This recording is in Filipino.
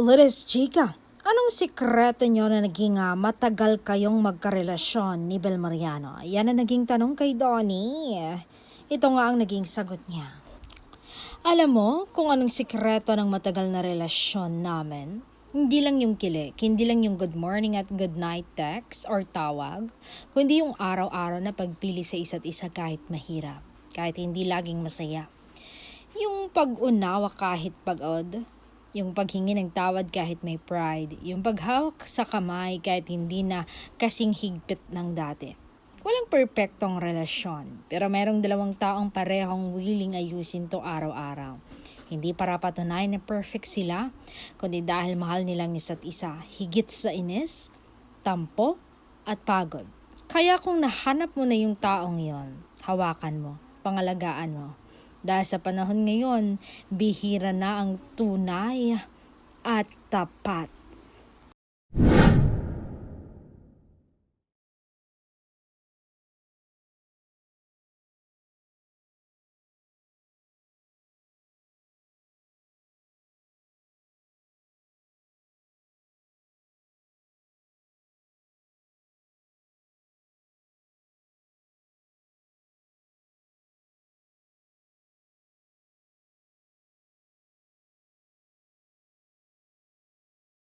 Liris Chica, anong sikreto nyo na naging matagal kayong magkarelasyon ni Bel Mariano? Yan ang naging tanong kay Donnie. Ito nga ang naging sagot niya. Alam mo kung anong sikreto ng matagal na relasyon namin? Hindi lang yung kilig, hindi lang yung good morning at good night text or tawag, kundi yung araw-araw na pagpili sa isa't isa kahit mahirap, kahit hindi laging masaya. Yung pag-unawa kahit pagod, yung paghingi ng tawad kahit may pride, yung paghawak sa kamay kahit hindi na kasing higpit ng dati. Walang perpektong relasyon, pero merong dalawang taong parehong willing ayusin to araw-araw. Hindi para patunayan na perfect sila, kundi dahil mahal nilang isa't isa, higit sa inis, tampo, at pagod. Kaya kung nahanap mo na yung taong yon, hawakan mo, pangalagaan mo. Dahil sa panahon ngayon, bihira na ang tunay at tapat